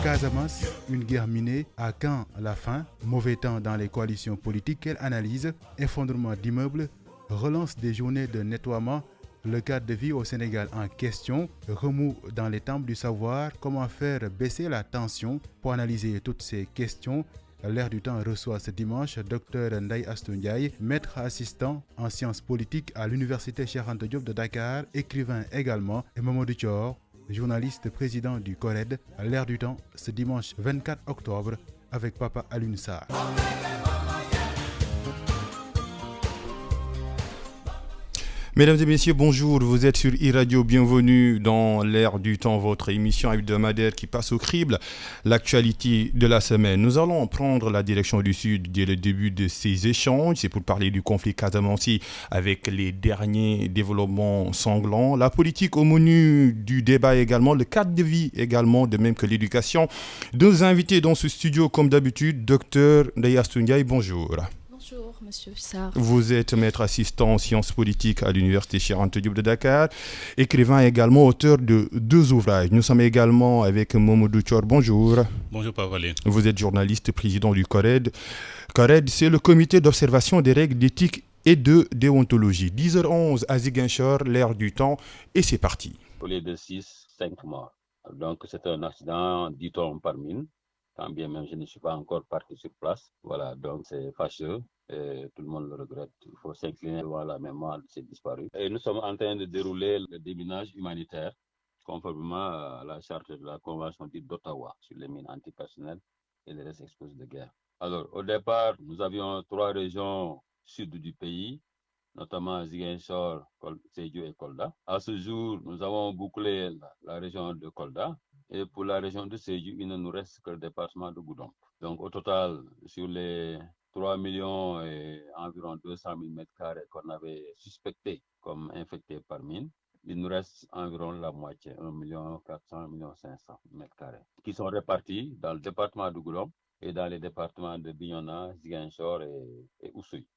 Casamance, une guerre minée, à quand la fin? Mauvais temps dans les coalitions politiques, quelle analyse? Effondrement d'immeubles, relance des journées de nettoiement, le cadre de vie au Sénégal en question, remous dans les temples du savoir, comment faire baisser la tension? Pour analyser toutes ces questions, L'Air du Temps reçoit ce dimanche Dr Ndaye Astou Ndiaye, maître assistant en sciences politiques à l'Université Cheikh Anta Diop de Dakar, écrivain également, et Mamadou Thior, journaliste président du CORED. L'Air du Temps ce dimanche 24 octobre avec Papa Alioune Sarr. Mesdames et messieurs, bonjour, vous êtes sur e-Radio, bienvenue dans l'Air du Temps, votre émission hebdomadaire qui passe au crible l'actualité de la semaine. Nous allons prendre la direction du Sud dès le début de ces échanges, c'est pour parler du conflit casamançais avec les derniers développements sanglants, la politique au menu du débat également, le cadre de vie également, de même que l'éducation. Deux invités dans ce studio comme d'habitude, Dr Ndaye Astou Ndiaye, bonjour. Bonjour, monsieur Sarr. Vous êtes maître assistant en sciences politiques à l'Université Cheikh Anta Diop de Dakar, écrivain également, auteur de 2 ouvrages. Nous sommes également avec Mamadou Thior. Bonjour. Bonjour, Papa Valé. Vous êtes journaliste, président du CORED. CORED, c'est le comité d'observation des règles d'éthique et de déontologie. 10h11 à Ziguinchor, l'Air du Temps, et c'est parti. Au lieu de 6, 5 morts. Donc c'est un accident, dit-on, par mine. Quand bien même je ne suis pas encore parti sur place. Voilà, donc c'est fâcheux et tout le monde le regrette. Il faut s'incliner devant la mémoire de ces disparus. Et nous sommes en train de dérouler le déminage humanitaire conformément à la charte de la Convention dite d'Ottawa sur les mines antipersonnelles et les restes explosifs de guerre. Alors, au départ, nous avions 3 régions sud du pays, notamment Ziguinchor, Sédhiou et Kolda. À ce jour, nous avons bouclé la région de Kolda. Et pour la région de Sédhiou, il ne nous reste que le département de Goudomp. Donc au total, sur les 3 millions et environ 200 000 mètres carrés qu'on avait suspectés comme infectés par mine, il nous reste environ la moitié, 1 400 000 500 mètres carrés, qui sont répartis dans le département de Goudomp et dans les départements de Bignona, Ziguinchor et Oussouye,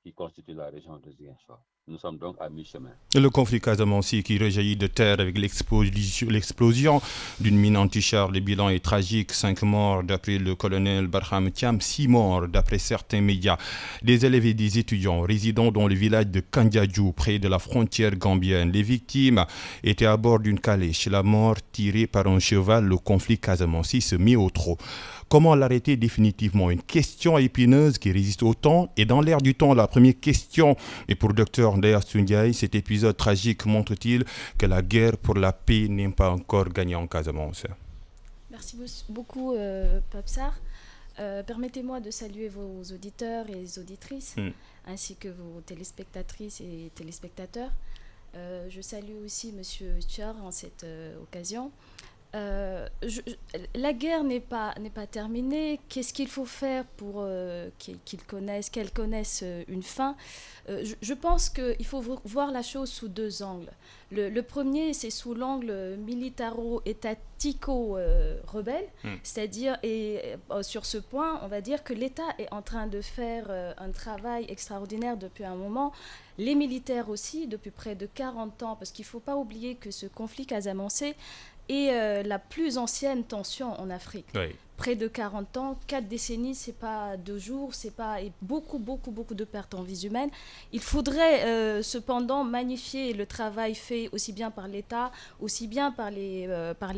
qui constituent la région de Ziguinchor. Nous sommes donc à mi-chemin. Le conflit casamançais qui rejaillit de terre avec l'explosion d'une mine anti-char. Le bilan est tragique. 5 morts d'après le colonel Barham Thiam, 6 morts d'après certains médias. Des élèves et des étudiants résidant dans le village de Kandiadjou, près de la frontière gambienne. Les victimes étaient à bord d'une calèche. La mort tirée par un cheval. Le conflit casamançais se met au trot. Comment l'arrêter définitivement? Une question épineuse qui résiste au temps. Et dans l'air du temps, la première question est pour Dr Ndaye Astou Ndiaye. Cet épisode tragique montre-t-il que la guerre pour la paix n'est pas encore gagnée en Casamance? Merci beaucoup, Pape Sarr. Permettez-moi de saluer vos auditeurs et les auditrices, ainsi que vos téléspectatrices et téléspectateurs. Je salue aussi monsieur Thior en cette occasion. La guerre n'est pas terminée. Qu'est-ce qu'il faut faire pour qu'elle connaisse une fin? Je pense qu'il faut voir la chose sous 2 angles. Le premier, c'est sous l'angle militaro-étatico-rebelle, c'est-à-dire, et sur ce point, on va dire que l'État est en train de faire un travail extraordinaire depuis un moment. Les militaires aussi, depuis près de 40 ans, parce qu'il ne faut pas oublier que ce conflit casamançais est la plus ancienne tension en Afrique. Oui. Près de 40 ans, 4 décennies, c'est pas 2 jours, c'est pas, et beaucoup de pertes en vies humaines. Il faudrait cependant magnifier le travail fait aussi bien par l'État, aussi bien par les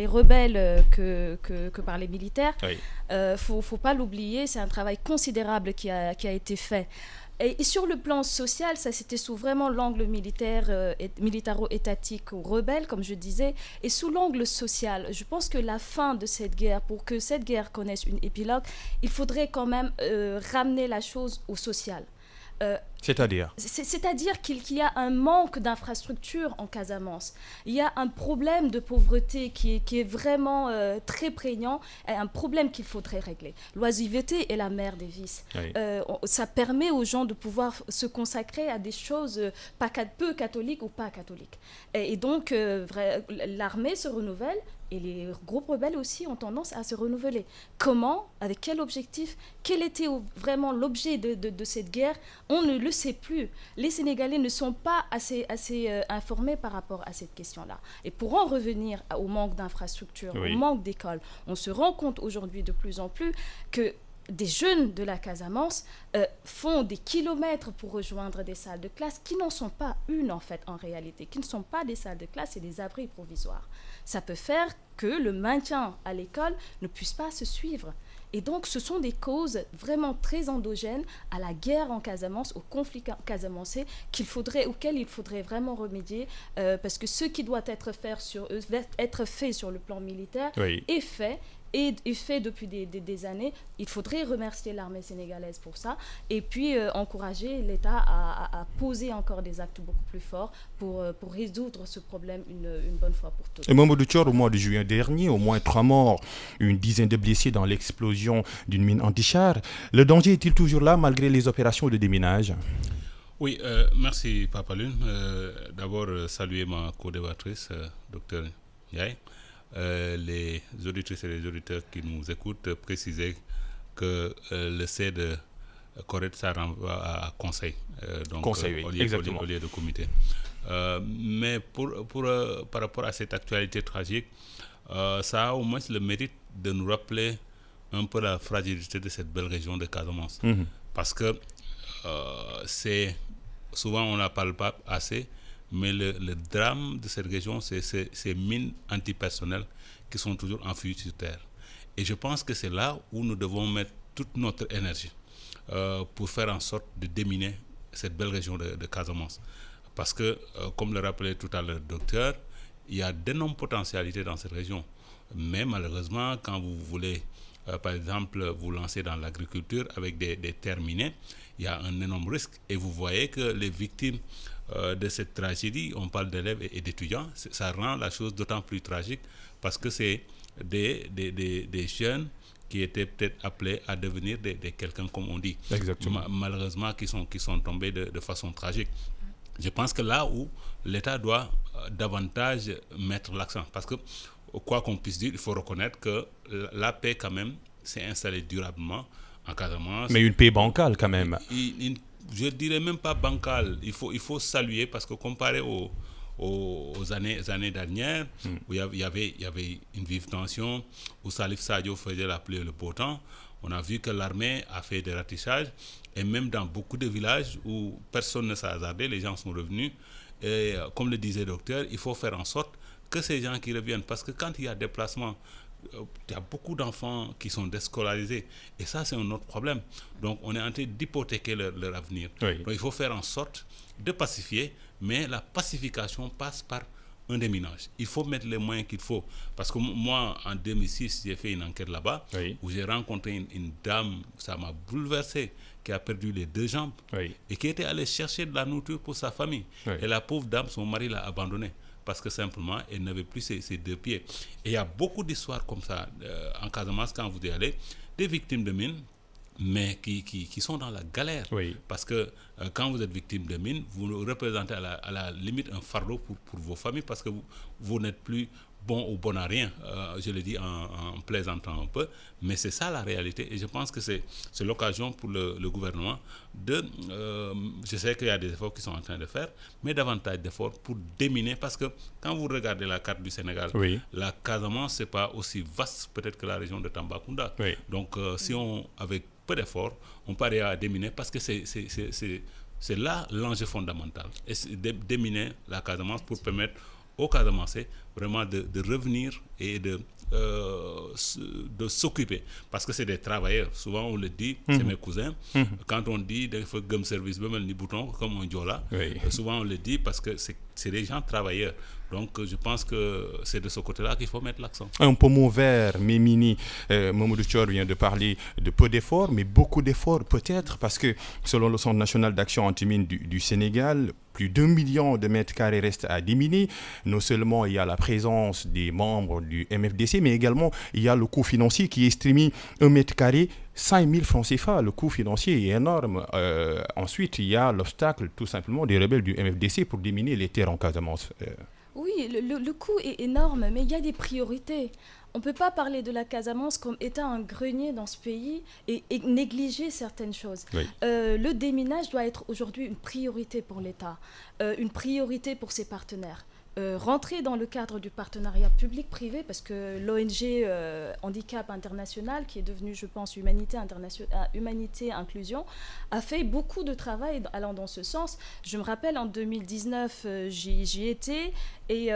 rebelles que par les militaires. Oui. Faut pas l'oublier, c'est un travail considérable qui a été fait. Et sur le plan social, ça c'était sous vraiment l'angle militaro-étatique ou rebelle, comme je disais, et sous l'angle social. Je pense que la fin de cette guerre, pour que cette guerre connaisse une épilogue, il faudrait quand même ramener la chose au social. C'est-à-dire qu'il y a un manque d'infrastructures en Casamance. Il y a un problème de pauvreté qui est vraiment très prégnant, et un problème qu'il faudrait régler. L'oisiveté est la mère des vices. Oui. Ça permet aux gens de pouvoir se consacrer à des choses peu catholiques ou pas catholiques. Et donc, l'armée se renouvelle. Et les groupes rebelles aussi ont tendance à se renouveler. Comment? Avec quel objectif? Quel était vraiment l'objet de cette guerre? On ne le sait plus. Les Sénégalais ne sont pas assez informés par rapport à cette question-là. Et pour en revenir au manque d'infrastructures, au manque d'écoles, on se rend compte aujourd'hui de plus en plus que des jeunes de la Casamance font des kilomètres pour rejoindre des salles de classe qui n'en sont pas une en fait en réalité, qui ne sont pas des salles de classe, c'est des abris provisoires. Ça peut faire que le maintien à l'école ne puisse pas se suivre. Et donc, ce sont des causes vraiment très endogènes à la guerre en Casamance, au conflit casamancé, auquel il faudrait vraiment remédier, parce que ce qui doit être fait sur le plan militaire est fait. Et fait depuis des années. Il faudrait remercier l'armée sénégalaise pour ça et puis encourager l'État à poser encore des actes beaucoup plus forts pour résoudre ce problème une bonne fois pour toutes. Et Mamadou Thior, au mois de juin dernier, au moins 3 morts, une dizaine de blessés dans l'explosion d'une mine antichar. Le danger est-il toujours là malgré les opérations de déminage? Oui, merci Papa Lune. D'abord, saluer ma co-débattrice, Dr Ndiaye. Les auditrices et les auditeurs qui nous écoutent préciser que le C de Corrède, ça renvoie à conseil, donc conseil, au lieu de comité. Mais par rapport à cette actualité tragique, ça a au moins le mérite de nous rappeler un peu la fragilité de cette belle région de Casamance. Parce que souvent on n'en parle pas assez, mais le drame de cette région, c'est ces mines antipersonnelles qui sont toujours enfouies sur terre. Et je pense que c'est là où nous devons mettre toute notre énergie pour faire en sorte de déminer cette belle région de Casamance. Parce que, comme le rappelait tout à l'heure le docteur, il y a d'énormes potentialités dans cette région. Mais malheureusement, quand vous voulez, par exemple, vous lancer dans l'agriculture avec des terres minées, il y a un énorme risque. Et vous voyez que les victimes de cette tragédie, on parle d'élèves et d'étudiants, ça rend la chose d'autant plus tragique parce que c'est des jeunes qui étaient peut-être appelés à devenir des quelqu'un, comme on dit. Exactement. Malheureusement, qui sont tombés de façon tragique. Je pense que là où l'État doit davantage mettre l'accent, parce que quoi qu'on puisse dire, il faut reconnaître que la paix quand même s'est installée durablement en Casamance. Mais une paix bancale quand même. Je dirais même pas bancale. Il faut saluer parce que comparé aux années dernières, où il y avait une vive tension, où Salif Sadio faisait la pluie et le beau temps, on a vu que l'armée a fait des ratissages et même dans beaucoup de villages où personne ne s'est hasardé, les gens sont revenus. Et comme le disait le docteur, il faut faire en sorte que ces gens qui reviennent, parce que quand il y a déplacement, il y a beaucoup d'enfants qui sont déscolarisés et ça c'est un autre problème. Donc on est en train d'hypothéquer leur avenir. Donc il faut faire en sorte de pacifier, mais la pacification passe par un déminage. Il faut mettre les moyens qu'il faut, parce que moi en 2006 j'ai fait une enquête là-bas où j'ai rencontré une dame, ça m'a bouleversé, qui a perdu les 2 jambes et qui était allée chercher de la nourriture pour sa famille. Et la pauvre dame, son mari l'a abandonnée parce que simplement elle n'avait plus ses 2 pieds. Et il y a beaucoup d'histoires comme ça en Casamance quand vous y allez, des victimes de mines, mais qui sont dans la galère. Parce que quand vous êtes victime de mines, vous représentez à la limite un fardeau pour vos familles, parce que vous n'êtes plus bon ou bon à rien. Je le dis en plaisantant un peu, mais c'est ça la réalité. Et je pense que c'est l'occasion pour le gouvernement je sais qu'il y a des efforts qu'ils sont en train de faire, mais davantage d'efforts pour déminer, parce que quand vous regardez la carte du Sénégal, la Casamance, c'est pas aussi vaste peut-être que la région de Tambacounda. Donc si avec peu d'efforts, on peut arriver à déminer, parce que c'est là l'enjeu fondamental. Et c'est déminer la Casamance pour permettre aux Casamancés vraiment de revenir et de s'occuper, parce que c'est des travailleurs. Souvent on le dit, c'est mes cousins, quand on dit qu'il faut gum service ni bouton comme on dit là, souvent on le dit parce que c'est des gens travailleurs. Donc je pense que c'est de ce côté-là qu'il faut mettre l'accent. Un pommeau vert, Mémini, Mamadou Thior vient de parler de peu d'efforts, mais beaucoup d'efforts peut-être, parce que selon le Centre national d'action anti-mine du Sénégal, plus d'1 million de mètres carrés restent à déminer. Non seulement il y a la présence des membres du MFDC, mais également il y a le coût financier qui est estimé 1 mètre carré 5 000 francs CFA. Le coût financier est énorme. Ensuite, il y a l'obstacle tout simplement des rebelles du MFDC pour déminer les terres en Casamance. Oui, le coût est énorme, mais il y a des priorités. on ne peut pas parler de la Casamance comme étant un grenier dans ce pays et négliger certaines choses. Oui. Le déminage doit être aujourd'hui une priorité pour l'État, une priorité pour ses partenaires. Rentrer dans le cadre du partenariat public-privé, parce que l'ONG Handicap International, qui est devenue, je pense, Humanité Inclusion, a fait beaucoup de travail allant dans ce sens. Je me rappelle, en 2019, j'y étais, et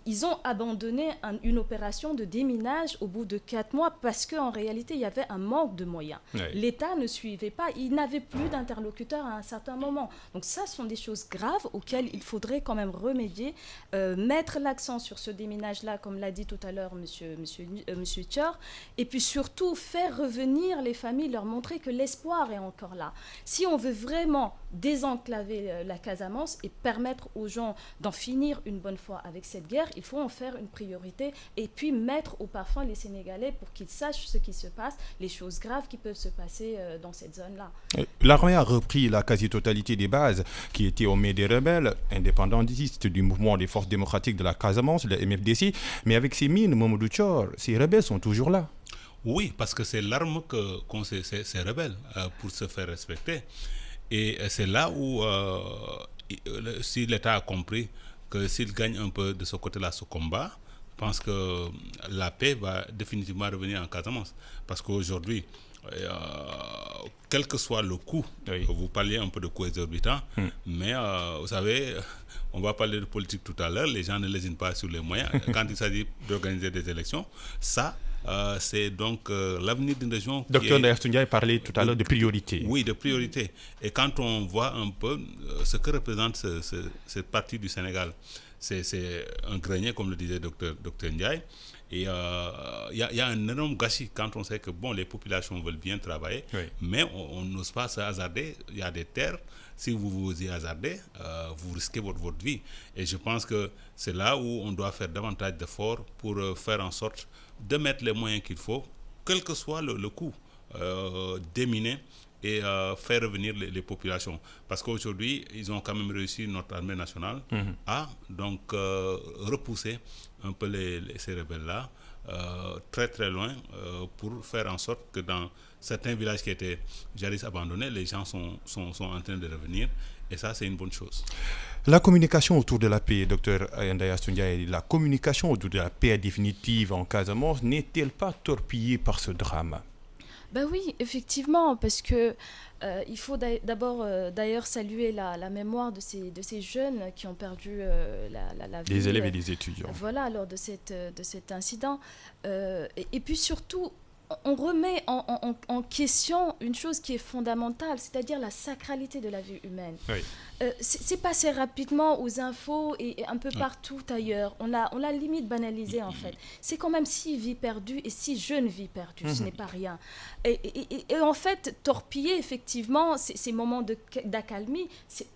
ils ont abandonné une opération de déminage au bout de 4 mois, parce qu'en réalité, il y avait un manque de moyens. Oui. L'État ne suivait pas, il n'avait plus d'interlocuteurs à un certain moment. Donc ça, ce sont des choses graves auxquelles il faudrait quand même remédier. Mettre l'accent sur ce déminage-là, comme l'a dit tout à l'heure monsieur Thior, et puis surtout faire revenir les familles, leur montrer que l'espoir est encore là. Si on veut vraiment désenclaver la Casamance et permettre aux gens d'en finir une bonne fois avec cette guerre, il faut en faire une priorité et puis mettre au parfum les Sénégalais pour qu'ils sachent ce qui se passe, les choses graves qui peuvent se passer dans cette zone-là. L'armée a repris la quasi-totalité des bases qui étaient aux mains des rebelles indépendantistes du mouvement des forces démocratiques de la Casamance, le MFDC, mais avec ces mines, Mamadou Thior, ces rebelles sont toujours là. Oui, parce que c'est l'arme qu'ont ces rebelles pour se faire respecter. Et c'est là où, si l'État a compris que s'il gagne un peu de ce côté-là, ce combat, je pense que la paix va définitivement revenir en Casamance. Parce qu'aujourd'hui, quel que soit le coût, oui. Vous parliez un peu de coût exorbitant, mais vous savez, on va parler de politique tout à l'heure, les gens ne lésinent pas sur les moyens. Quand il s'agit d'organiser des élections, ça, c'est donc l'avenir d'une région qui Docteur Ndayastoundiaye parlait tout à l'heure de priorité. Oui, de priorité. Et quand on voit un peu ce que représente cette partie du Sénégal, c'est un grenier, comme le disait docteur Ndiaye. Et il y a un énorme gâchis quand on sait que bon, les populations veulent bien travailler, oui. Mais on n'ose pas se hasarder. Il y a des terres, si vous vous y hasardez, vous risquez votre vie. Et je pense que c'est là où on doit faire davantage d'efforts pour faire en sorte de mettre les moyens qu'il faut, quel que soit le coût, déminer et faire revenir les populations. Parce qu'aujourd'hui, ils ont quand même réussi, notre armée nationale, à donc repousser un peu ces rebelles-là très très loin pour faire en sorte que dans certains villages qui étaient jadis abandonnés, les gens sont en train de revenir. Et ça, c'est une bonne chose. La communication autour de la paix, docteur Ndayastoundiaye, la communication autour de la paix définitive en Casamance n'est-elle pas torpillée par ce drame ? Ben oui, effectivement, parce que il faut d'abord d'ailleurs saluer la mémoire de ces jeunes qui ont perdu la vie. Les élèves et les étudiants. Voilà, lors de cet incident. Et puis surtout, on remet en question une chose qui est fondamentale, c'est-à-dire la sacralité de la vie humaine. Oui. C'est passé rapidement aux infos et un peu partout ailleurs. On l'a limite banalisé en fait. C'est quand même 6 vies perdues et 6 jeunes vies perdues, ce n'est pas rien. Et en fait, torpiller effectivement ces moments d'accalmie, c'est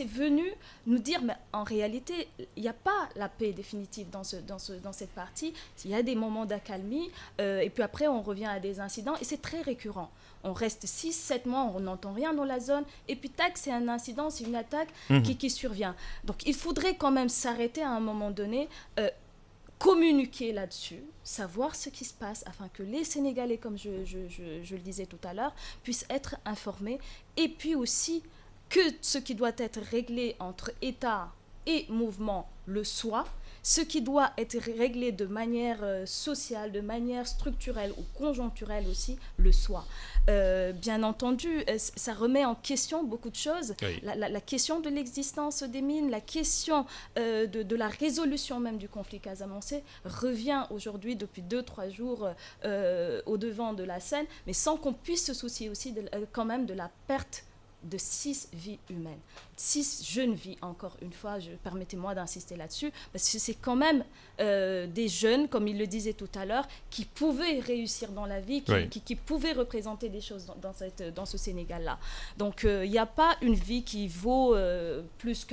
venu nous dire, mais en réalité, il n'y a pas la paix définitive dans cette partie. Il y a des moments d'accalmie et puis après on revient à des incidents et c'est très récurrent. On reste 6-7 mois, on n'entend rien dans la zone et puis tac, c'est un incident, c'est une attaque qui survient. Donc il faudrait quand même s'arrêter à un moment donné, communiquer là-dessus, savoir ce qui se passe afin que les Sénégalais, comme je le disais tout à l'heure, puissent être informés et puis aussi que ce qui doit être réglé entre État et mouvement le soit. Ce qui doit être réglé de manière sociale, de manière structurelle ou conjoncturelle aussi, le soit. Bien entendu, ça remet en question beaucoup de choses. Oui. La question de l'existence des mines, la question de la résolution même du conflit casamançais revient aujourd'hui depuis 2-3 jours au devant de la scène, mais sans qu'on puisse se soucier aussi quand même de la perte de 6 vies humaines, 6 jeunes vies, encore une fois, permettez-moi d'insister là-dessus, parce que c'est quand même des jeunes, comme il le disait tout à l'heure, qui pouvaient réussir dans la vie, qui pouvaient représenter des choses dans ce Sénégal-là. Donc, il n'y a pas une vie qui vaut plus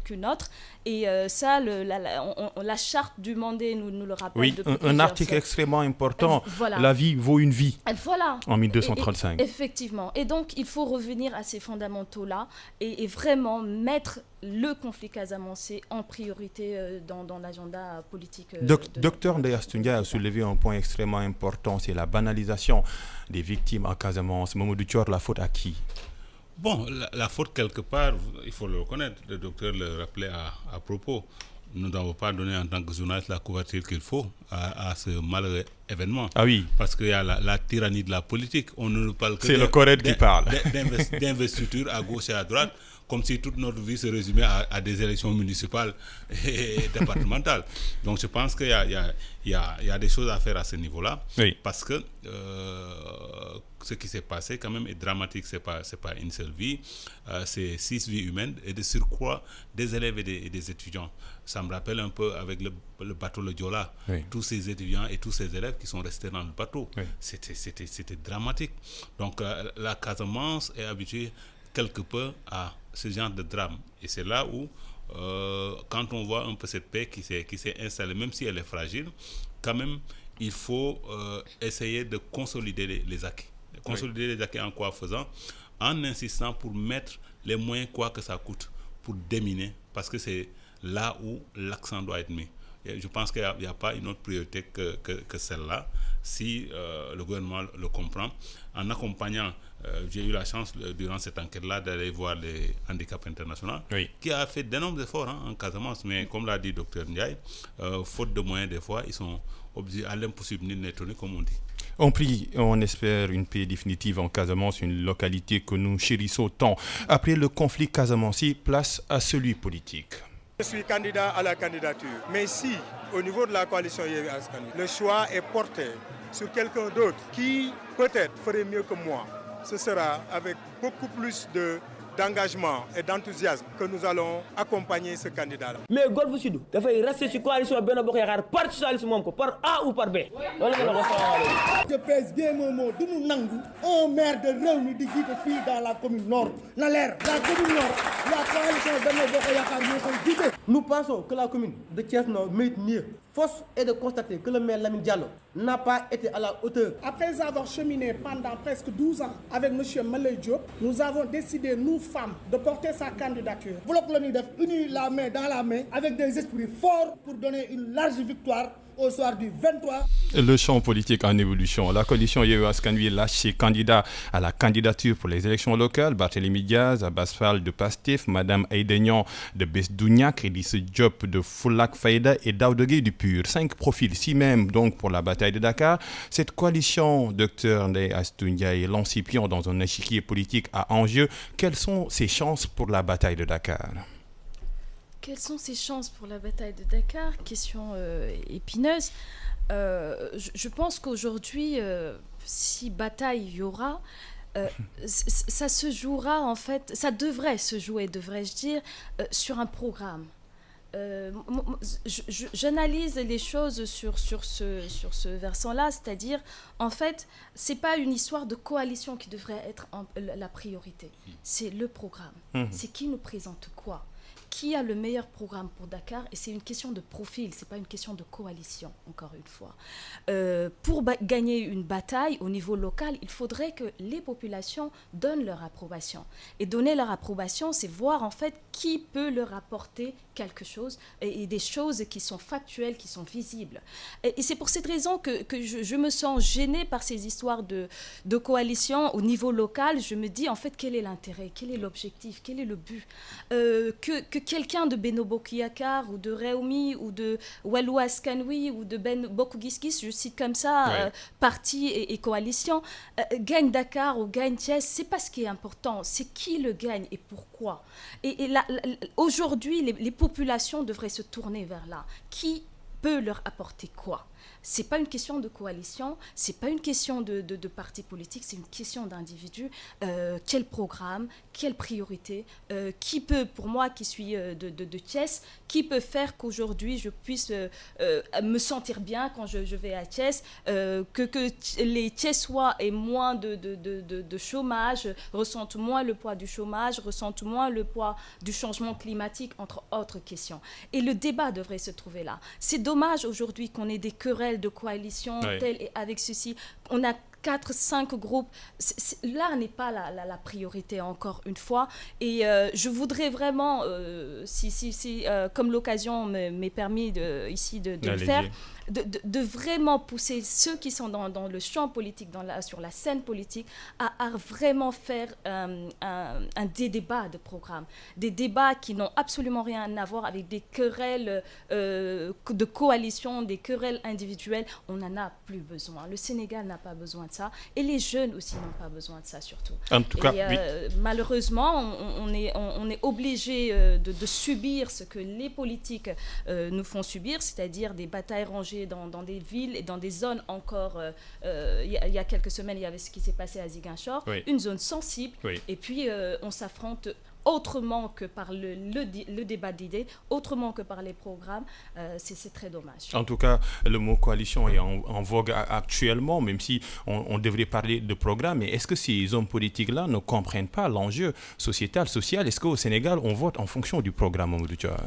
qu'une autre, et ça, la charte du Mandé nous le rappelle. Oui, un article extrêmement important, voilà. La vie vaut une vie, voilà. En 1235. Effectivement, et donc il faut revenir à ces fondamentaux-là et vraiment mettre le conflit casamançais en priorité dans l'agenda politique. Docteur Ndeye Astou Ndiaye a soulevé un point extrêmement important, c'est la banalisation des victimes en Casamance. Mamadou Thior, la faute à qui? Bon, la faute quelque part, il faut le reconnaître, le docteur le rappelait à propos. Nous n'avons pas donné en tant que journaliste la couverture qu'il faut à ce malheureux événement. Ah oui. Parce qu'il y a la tyrannie de la politique. On ne parle que c'est le Corrède qui parle. D'investiture à gauche et à droite, comme si toute notre vie se résumait à des élections municipales et départementales. Donc je pense qu'il y a des choses à faire à ce niveau-là. Oui. Parce que ce qui s'est passé quand même est dramatique. C'est pas une seule vie. C'est 6 vies humaines et de surcroît des élèves et des étudiants. Ça me rappelle un peu avec le bateau Le Diola. Oui. Tous ces étudiants et tous ces élèves qui sont restés dans le bateau. Oui. C'était dramatique. Donc la Casamance est habituée quelque peu à ce genre de drame. Et c'est là où, quand on voit un peu cette paix qui s'est installée, même si elle est fragile, quand même, il faut essayer de consolider les acquis. Consolider les acquis en quoi faisant? En insistant pour mettre les moyens, quoi que ça coûte, pour déminer, parce que c'est là où l'accent doit être mis. Et je pense qu'il n'y a pas une autre priorité que celle-là, si le gouvernement le comprend, en accompagnant. J'ai eu la chance durant cette enquête-là d'aller voir les handicaps internationaux, oui, qui a fait d'énormes efforts en Casamance, mais comme l'a dit Dr Ndiaye, faute de moyens des fois, ils sont obligés à l'impossible ni n'est tenu, comme on dit. On prie, on espère une paix définitive en Casamance, une localité que nous chérissons tant. Après le conflit casamançais, place à celui politique. Je suis candidat à la candidature, mais si au niveau de la coalition Yewwi Askan Wi, le choix est porté sur quelqu'un d'autre qui peut-être ferait mieux que moi, ce sera avec beaucoup plus d'engagement et d'enthousiasme que nous allons accompagner ce candidat-là. Mais Golf Sud, il faut rester sur la coalition Benno Bokk Yaakaar par socialisme, par A ou par B. Je pèse bien mon mot, nous n'avons un maire de Rewmi di jiite fii dans la commune nord. La commune nord, la coalition Benno Bokk Yaakaar ñoo koy jiite. Nous pensons que la commune de Thiès Nord mérite mieux. Force est de constater que le maire Lamine Diallo n'a pas été à la hauteur. Après avoir cheminé pendant presque 12 ans avec M. Malay Diop, nous avons décidé, nous femmes, de porter sa candidature. Bloc l'UNIDEF, unis la main dans la main, avec des esprits forts pour donner une large victoire au soir du 23. Le champ politique en évolution. La coalition Yewwi Askan Wi lâche ses candidats à la candidature pour les élections locales. Barthélémy Diaz, Abbas Fall de Pastef, Madame Aïda Niang de Besdouniak, Idrissa Diop de Fulak Fayda et Daouda Gueye du PUR. 5 profils, 6 même donc pour la bataille de Dakar. Cette coalition, Dr Ndeye Astou Ndiaye, l'ancipion dans un échiquier politique à enjeu. Quelles sont ses chances pour la bataille de Dakar? Quelles sont ses chances pour la bataille de Dakar? Question épineuse. Je pense qu'aujourd'hui, si bataille il y aura, ça se jouera en fait, ça devrait se jouer, devrais-je dire, sur un programme. J'analyse les choses sur ce versant-là, c'est-à-dire, en fait, c'est pas une histoire de coalition qui devrait être la priorité, c'est le programme. C'est qui nous présente quoi? Qui a le meilleur programme pour Dakar? Et c'est une question de profil, c'est pas une question de coalition, encore une fois. Pour gagner une bataille au niveau local, il faudrait que les populations donnent leur approbation. Et donner leur approbation, c'est voir en fait qui peut leur apporter quelque chose et des choses qui sont factuelles, qui sont visibles. Et c'est pour cette raison que je me sens gênée par ces histoires de coalition au niveau local. Je me dis en fait quel est l'intérêt, quel est l'objectif, quel est le but, que quelqu'un de Benno Bokk Yaakaar ou de Rewmi ou de Wallu Askan Wi ou de Ben Bokk Gis Gis, je cite comme ça, parti et coalition, gagne Dakar ou gagne Thiès, c'est pas ce qui est important, c'est qui le gagne et pourquoi. Et là, aujourd'hui, les populations devraient se tourner vers là. Qui peut leur apporter quoi? C'est pas une question de coalition, c'est pas une question de parti politique, c'est une question d'individu. Quel programme, quelle priorité, qui peut, pour moi qui suis de Thiès, qui peut faire qu'aujourd'hui je puisse me sentir bien quand je vais à Thiès, que les Thiessois aient moins de chômage, ressentent moins le poids du chômage, ressentent moins le poids du changement climatique, entre autres questions. Et le débat devrait se trouver là. C'est dommage aujourd'hui qu'on ait des querelles de coalition telle et avec ceci. On a 4-5 groupes. Là n'est pas la priorité, encore une fois. Et je voudrais vraiment, si comme l'occasion m'est permis ici de le faire, de vraiment pousser ceux qui sont dans le champ politique, sur la scène politique, à vraiment faire des débats de programme. Des débats qui n'ont absolument rien à voir avec des querelles de coalition, des querelles individuelles. On n'en a plus besoin. Le Sénégal n'a pas besoin de ça. Et les jeunes aussi n'ont pas besoin de ça, surtout. En tout cas, oui. Malheureusement, on est obligé de subir ce que les politiques nous font subir, c'est-à-dire des batailles rangées dans des villes et dans des zones encore. Il y a quelques semaines, il y avait ce qui s'est passé à Ziguinchor, oui. une zone sensible. Oui. Et puis, on s'affronte autrement que par le débat d'idées, autrement que par les programmes. C'est très dommage. En tout cas, le mot coalition est en vogue actuellement, même si on devrait parler de programme. Mais est-ce que ces hommes politiques-là ne comprennent pas l'enjeu sociétal, social? Est-ce qu'au Sénégal, on vote en fonction du programme, Mamadou Thiawara?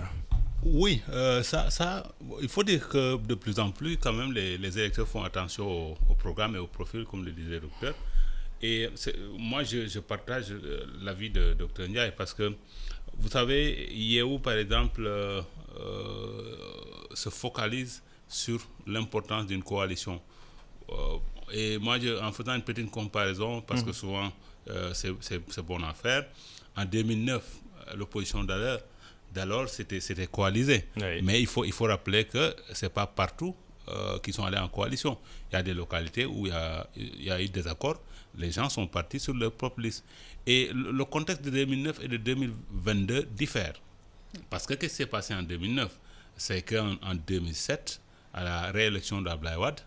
Oui, ça, il faut dire que de plus en plus, quand même, les électeurs font attention au programme et au profil, comme le disait le docteur. Et moi, je partage l'avis de Dr Ndiaye parce que, vous savez, Yéhou, par exemple, se focalise sur l'importance d'une coalition. Et moi, en faisant une petite comparaison, parce que souvent, c'est bon à faire, en 2009, l'opposition d'alors, c'était coalisé. Oui. Mais il faut rappeler que ce n'est pas partout qui sont allés en coalition. Il y a des localités où il y a eu des accords. Les gens sont partis sur leur propre liste. Et le contexte de 2009 et de 2022 diffère. Parce que qu'est-ce qui s'est passé en 2009? C'est qu'en 2007, à la réélection d'Abdoulaye Wade,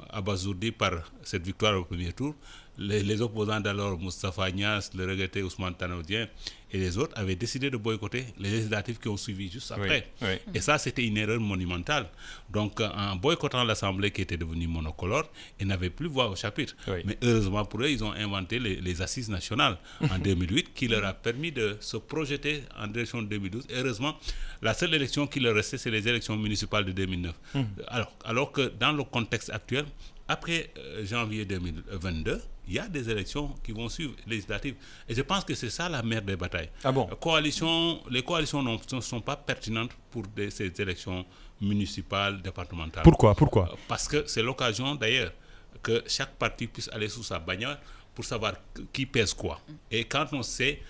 abasourdi par cette victoire au premier tour, les opposants d'alors, Moustapha Niasse, le regretté Ousmane Tanor Dieng et les autres, avaient décidé de boycotter les législatives qui ont suivi juste après. Oui, oui. Et ça, c'était une erreur monumentale. Donc, en boycottant l'Assemblée qui était devenue monocolore, ils n'avaient plus voix au chapitre. Oui. Mais heureusement pour eux, ils ont inventé les assises nationales en 2008 qui leur a permis de se projeter en direction de 2012. Et heureusement, la seule élection qui leur restait, c'est les élections municipales de 2009. Alors que dans le contexte actuel, après janvier 2022, il y a des élections qui vont suivre législatives. Et je pense que c'est ça la mère des batailles. Ah bon? Les coalitions ne sont pas pertinentes pour ces élections municipales, départementales. Pourquoi? Parce que c'est l'occasion d'ailleurs que chaque parti puisse aller sous sa bannière pour savoir qui pèse quoi. Et quand on sait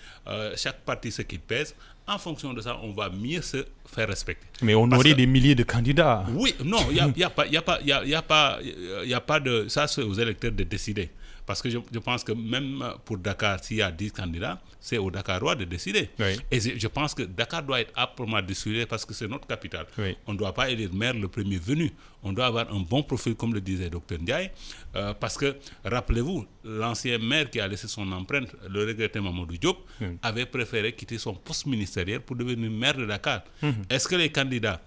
chaque parti ce qu'il pèse, en fonction de ça, on va mieux se faire respecter. Mais on aurait des milliers de candidats. Oui, non, il n'y a pas de... Ça, c'est aux électeurs de décider. Parce que je pense que même pour Dakar, s'il y a 10 candidats, c'est au Dakarois de décider. Oui. Et je pense que Dakar doit être âprement décidé parce que c'est notre capitale. Oui. On ne doit pas élire maire le premier venu. On doit avoir un bon profil, comme le disait Dr Ndiaye. Parce que, rappelez-vous, l'ancien maire qui a laissé son empreinte, le regretté Mamadou Diop, avait préféré quitter son poste ministériel pour devenir maire de Dakar. Est-ce que les candidats,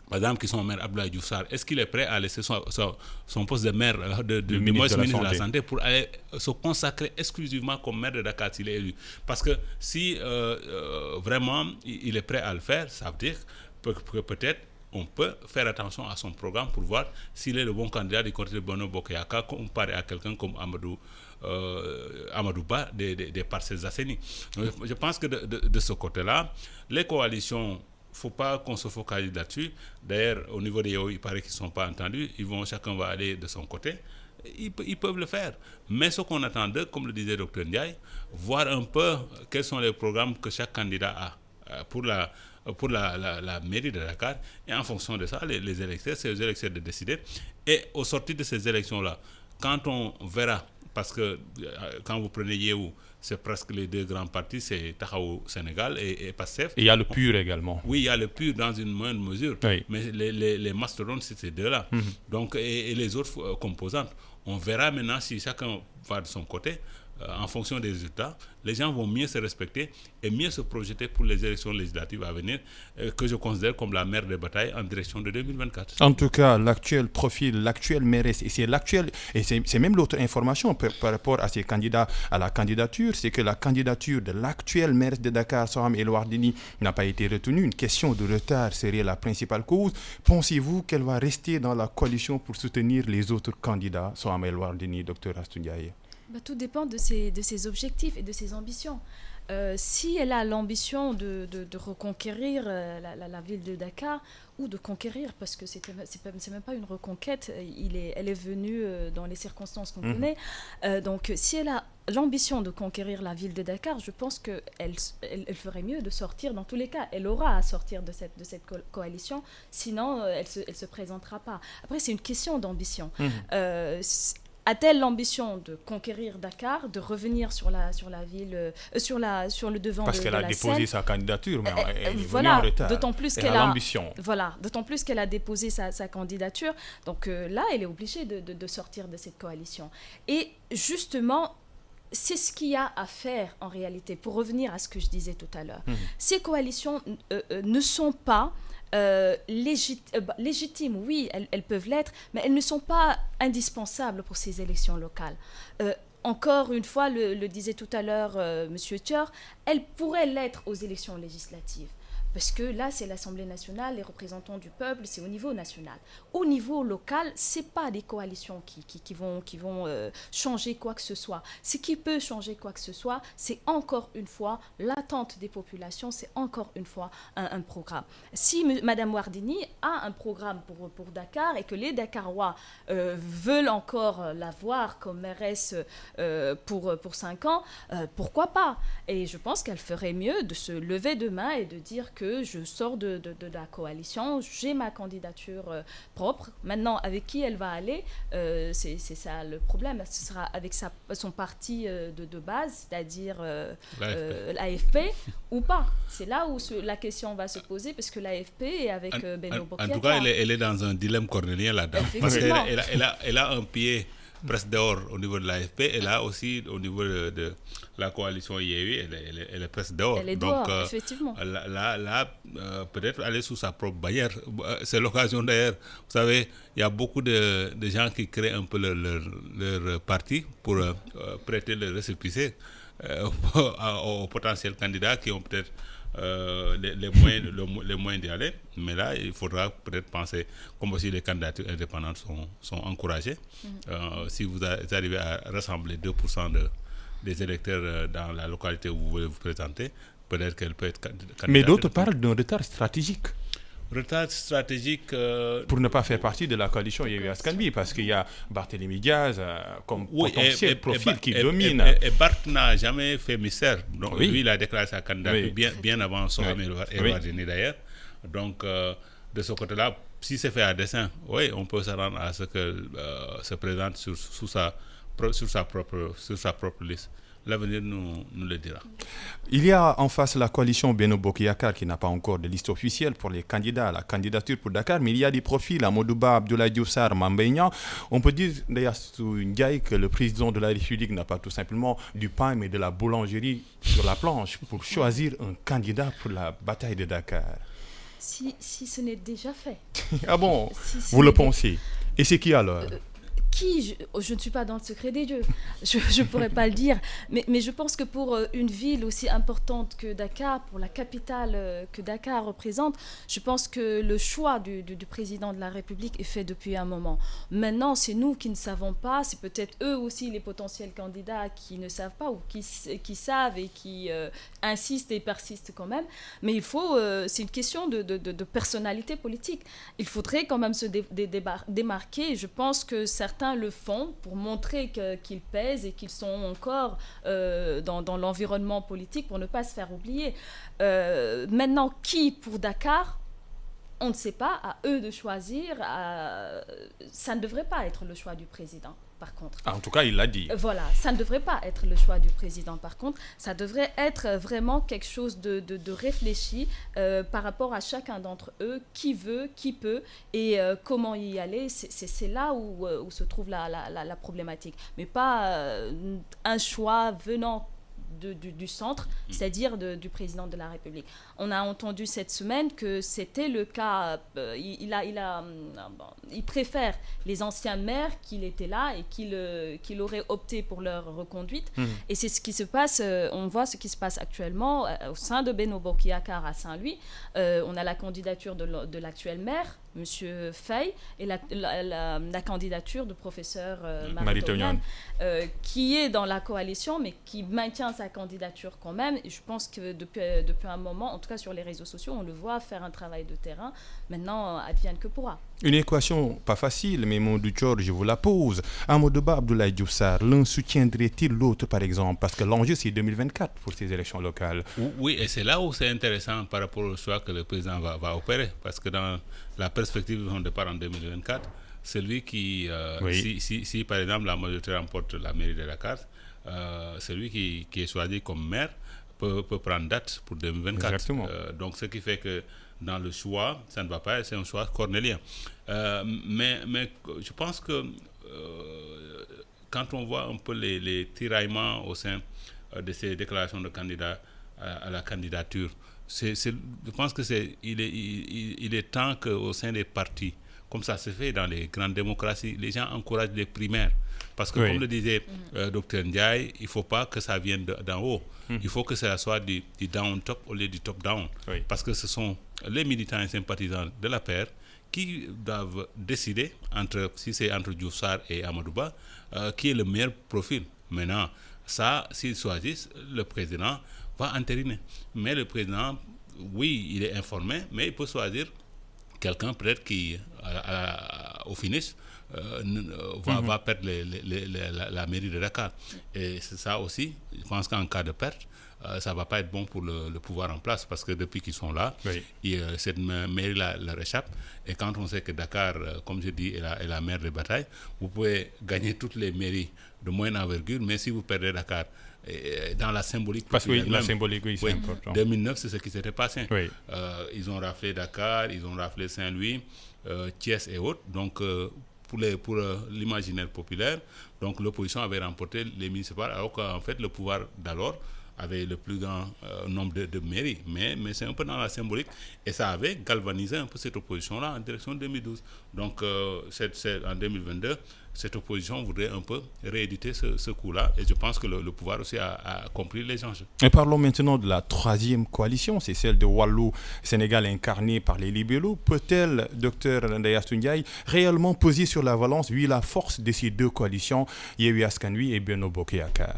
par exemple, qui sont maire Abdoulaye Diouf Sarr, est-ce qu'il est prêt à laisser son poste de maire, de ministre de la Santé pour aller se consacrer exclusivement comme maire de Dakar s'il est élu? Parce que si vraiment il est prêt à le faire, ça veut dire que peut-être on peut faire attention à son programme pour voir s'il est le bon candidat du côté de Benno Bokk Yakaar comparé à quelqu'un comme Amadou Ba des Parcelles Assainies. Je pense que de ce côté-là, les coalitions, il ne faut pas qu'on se focalise là-dessus. D'ailleurs, au niveau des Yéhou, il paraît qu'ils ne sont pas entendus. Chacun va aller de son côté. Ils peuvent le faire. Mais ce qu'on attend d'eux, comme le disait Dr Ndiaye, voir un peu quels sont les programmes que chaque candidat a pour la mairie de Dakar. Et en fonction de ça, les électeurs, c'est aux électeurs de décider. Et au sortir de ces élections-là, quand on verra, parce que quand vous prenez Yéhou, c'est presque les deux grands partis, c'est Taxawu Sénégal et Pastef. Et il y a le PUR également. Oui, il y a le PUR dans une moindre mesure. Oui. Mais les mastodontes, c'est ces deux-là. Donc, et les autres composantes. On verra maintenant si chacun va de son côté. en fonction des résultats, les gens vont mieux se respecter et mieux se projeter pour les élections législatives à venir, que je considère comme la mère des batailles en direction de 2024. En tout cas, l'actuel profil, l'actuelle mairesse, et c'est même l'autre information par rapport à ces candidats à la candidature, c'est que la candidature de l'actuelle mairesse de Dakar, Soham El Wardini, n'a pas été retenue. Une question de retard serait la principale cause. Pensez-vous qu'elle va rester dans la coalition pour soutenir les autres candidats, Soham El Wardini, Dr Astou Ndiaye? Tout dépend de ses objectifs et de ses ambitions. Si elle a l'ambition de reconquérir la ville de Dakar, ou de conquérir, parce que c'est même pas une reconquête, elle est venue dans les circonstances qu'on connaît. Donc si elle a l'ambition de conquérir la ville de Dakar, je pense qu'elle ferait mieux de sortir. Dans tous les cas, elle aura à sortir de cette coalition, sinon elle se présentera pas. Après, c'est une question d'ambition. A-t-elle l'ambition de conquérir Dakar, de revenir sur la ville, sur le devant de la scène? Parce qu'elle a déposé sa candidature, mais elle est venue voilà, en retard. d'autant plus qu'elle a l'ambition. Voilà, d'autant plus qu'elle a déposé sa candidature. Donc là, elle est obligée de sortir de cette coalition. Et justement, c'est ce qu'il y a à faire en réalité, pour revenir à ce que je disais tout à l'heure. Ces coalitions ne sont pas légitimes, oui, elles peuvent l'être, mais elles ne sont pas indispensables pour ces élections locales. Encore une fois, le disait tout à l'heure M. Thior, elles pourraient l'être aux élections législatives. Parce que là, c'est l'Assemblée nationale, les représentants du peuple, c'est au niveau national. Au niveau local, ce n'est pas des coalitions qui vont changer quoi que ce soit. Ce qui peut changer quoi que ce soit, c'est encore une fois l'attente des populations, c'est encore une fois un programme. Si Mme Wardini a un programme pour Dakar et que les Dakarois veulent encore la voir comme mairesse pour 5 ans, pourquoi pas? Et je pense qu'elle ferait mieux de se lever demain et de dire que je sors de la coalition, j'ai ma candidature propre. Maintenant, avec qui elle va aller, c'est ça le problème. Ce sera avec son parti de base, c'est-à-dire l'AFP, ou pas. C'est là où la question va se poser, parce que l'AFP est avec Benno Bokk Yakaar. En tout cas, elle est dans un dilemme cornélien là-dedans. Parce qu'elle a un pied presque dehors au niveau de l'AFP, et là aussi au niveau de la coalition Yewwi, elle est presque dehors. Elle est donc dehors, effectivement. Là, peut-être aller sous sa propre bannière. C'est l'occasion d'ailleurs. Vous savez, il y a beaucoup de gens qui créent un peu leur parti pour prêter le récépissé aux potentiels candidats qui ont peut-être les moyens d'y aller. Mais là, il faudra peut-être penser, comme aussi les candidatures indépendantes sont encouragées. Si vous arrivez à rassembler 2% des électeurs dans la localité où vous voulez vous présenter, peut-être qu'elle peut être candidate. Mais d'autres parlent d'un retard stratégique. Retard stratégique pour ne pas faire partie de la coalition Yewwi Askan Wi, parce qu'il y a Barthélémy Diaz comme potentiel profil qui domine. Et Barth n'a jamais fait mystère. Donc, lui, il a déclaré sa candidature bien avant Soham El Wardini d'ailleurs. Donc, de ce côté-là, si c'est fait à dessein, oui, on peut s'attendre à ce qu'elle se présente sur sa propre liste. L'avenir nous le dira. Il y a en face la coalition Benno Bokk Yakaar qui n'a pas encore de liste officielle pour les candidats à la candidature pour Dakar, mais il y a des profils, Amadou Ba, Abdoulaye Diouf Sarr, Mame Mbaye Niang. On peut dire d'ailleurs sous Ndiaye que le président de la République n'a pas tout simplement du pain mais de la boulangerie sur la planche pour choisir un candidat pour la bataille de Dakar. Si ce n'est déjà fait. Ah bon, si vous le pensez? Et c'est qui alors? Je ne suis pas dans le secret des dieux, je ne pourrais pas le dire, mais je pense que pour une ville aussi importante que Dakar, pour la capitale que Dakar représente, je pense que le choix du président de la République est fait depuis un moment. Maintenant, c'est nous qui ne savons pas, c'est peut-être eux aussi les potentiels candidats qui ne savent pas ou qui savent et qui insistent et persistent quand même, mais c'est une question de personnalité politique. Il faudrait quand même se démarquer, je pense que certains le font pour montrer qu'ils pèsent et qu'ils sont encore dans l'environnement politique pour ne pas se faire oublier. Maintenant, qui pour Dakar? on ne sait pas, à eux de choisir. Ça ne devrait pas être le choix du président, par contre. En tout cas, il l'a dit. Voilà, ça ne devrait pas être le choix du président, par contre. Ça devrait être vraiment quelque chose de réfléchi par rapport à chacun d'entre eux, qui veut, qui peut et comment y aller. C'est là où se trouve la problématique. Mais pas un choix venant du centre, c'est-à-dire du président de la République. On a entendu cette semaine que c'était le cas, il préfère les anciens maires qu'il était là et qu'il aurait opté pour leur reconduite. Et c'est ce qui se passe, on voit ce qui se passe actuellement au sein de Benno Bokk Yakaar à Saint-Louis. On a la candidature de l'actuel maire, Monsieur Faye, et la candidature du professeur Mary Teuw Niane, qui est dans la coalition, mais qui maintient sa candidature quand même. Et je pense que depuis un moment, en tout cas sur les réseaux sociaux, on le voit faire un travail de terrain. Maintenant, advienne que pourra. Une équation pas facile, mais mon Dior, je vous la pose. Amadou Ba, Abdoulaye Diouf Sarr, l'un soutiendrait-il l'autre, par exemple? Parce que l'enjeu, c'est 2024 pour ces élections locales. Oui, et c'est là où c'est intéressant par rapport au choix que le président va opérer. Parce que dans la perspective de son départ en 2024, celui qui, si par exemple la majorité remporte la mairie de Dakar, celui qui est choisi comme maire peut prendre date pour 2024. Exactement. Donc ce qui fait que dans le choix, ça ne va pas être, c'est un choix cornélien. Mais je pense que quand on voit un peu les tiraillements au sein de ces déclarations de candidats à la candidature, je pense qu'il est temps qu'au sein des partis, comme ça se fait dans les grandes démocraties, les gens encouragent les primaires. Parce que comme le disait Dr Ndiaye, il ne faut pas que ça vienne d'en haut. Il faut que ça soit du down-top au lieu du top-down. Parce que ce sont les militants et sympathisants de la paire qui doivent décider, si c'est entre Diouf Sarr et Amadou Ba, qui est le meilleur profil. Maintenant, ça, s'ils choisissent, le président va entériner. Mais le président, oui, il est informé, mais il peut choisir quelqu'un peut-être qui, au finish, va perdre la mairie de Dakar. Et c'est ça aussi, je pense qu'en cas de perte, ça ne va pas être bon pour le pouvoir en place, parce que depuis qu'ils sont là, cette mairie leur échappe. Et quand on sait que Dakar, comme je dis, est la mer de bataille, vous pouvez gagner toutes les mairies de moyenne envergure, mais si vous perdez Dakar, dans la symbolique, parce que la symbolique, oui, c'est important. 2009, c'est ce qui s'était passé. Ils ont raflé Dakar, ils ont raflé Saint-Louis, Thiès et autres. Donc, pour l'imaginaire populaire, donc l'opposition avait remporté les municipales, alors qu'en fait, le pouvoir d'alors avait le plus grand nombre de mairies. Mais c'est un peu dans la symbolique. Et ça avait galvanisé un peu cette opposition-là en direction 2012. Donc, en 2022, cette opposition voudrait un peu rééditer ce coup-là. Et je pense que le pouvoir aussi a compris les enjeux. Et parlons maintenant de la troisième coalition, c'est celle de Wallu-Sénégal incarnée par les libéraux. Peut-elle, Dr Ndeye Astou Ndiaye, réellement peser sur la balance, vu la force de ces deux coalitions, Yewwi Askan Wi et Benno Bokk Yakaar?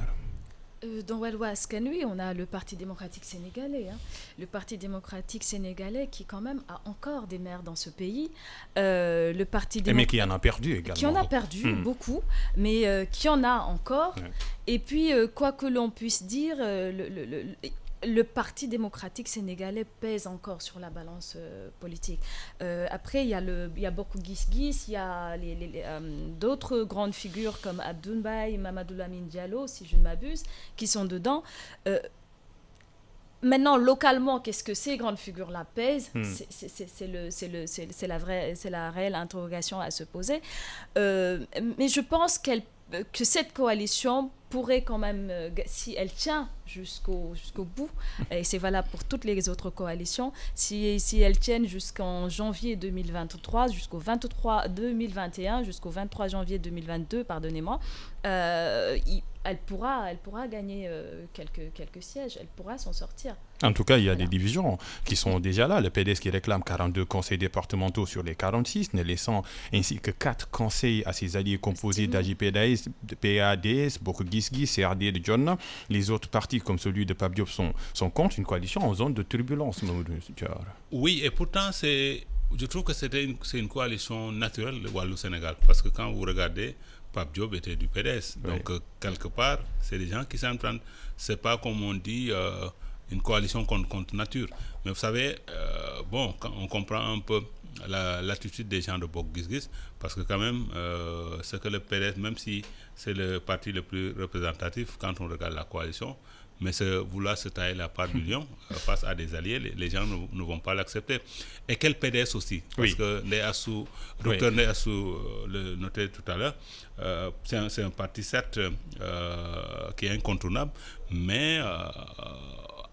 Dans Wallu Askan Wi, on a le Parti démocratique sénégalais. Le Parti démocratique sénégalais qui quand même a encore des maires dans ce pays. Le Parti mais qui en a perdu également. Qui en a perdu beaucoup, mais qui en a encore. Et puis, quoi que l'on puisse dire, le Parti démocratique sénégalais pèse encore sur la balance politique. Après, il y a beaucoup Guis-Guis, il y a d'autres grandes figures comme Abdoul Mbaye, Mamadou Lamine Diallo, si je ne m'abuse, qui sont dedans. Maintenant, localement, qu'est-ce que ces grandes figures-là pèsent? C'est la réelle interrogation à se poser. Mais je pense que cette coalition pourrait quand même, si elle tient jusqu'au bout, et c'est valable pour toutes les autres coalitions, si elles tiennent jusqu'en janvier 2023, jusqu'au 2021, jusqu'au 23 janvier 2022, pardonnez-moi, elle pourra gagner quelques sièges, elle pourra s'en sortir. En tout cas, il y a des divisions qui sont déjà là. Le PDS qui réclame 42 conseils départementaux sur les 46, ne laissant ainsi que 4 conseils à ses alliés composés d'AJ-PADS, PADS, Bokk Gis-Gis, CRD de John. Les autres partis, comme celui de Pape Diop, sont contre une coalition en zone de turbulence. Oui, et pourtant, je trouve que c'est une coalition naturelle, le Wallu-Sénégal. Parce que quand vous regardez, Pape Diop était du PDS. Donc, quelque part, c'est des gens qui s'entendent. C'est pas, comme on dit, une coalition contre nature. Mais vous savez, quand on comprend un peu l'attitude des gens de Bokk Gis Gis, parce que quand même, ce que le PDS, même si c'est le parti le plus représentatif quand on regarde la coalition, mais vouloir se tailler la part du lion face à des alliés, les gens ne vont pas l'accepter. Et quel PDS aussi, parce que Dr Ndeye Assou le notait tout à l'heure, c'est un parti certes qui est incontournable, mais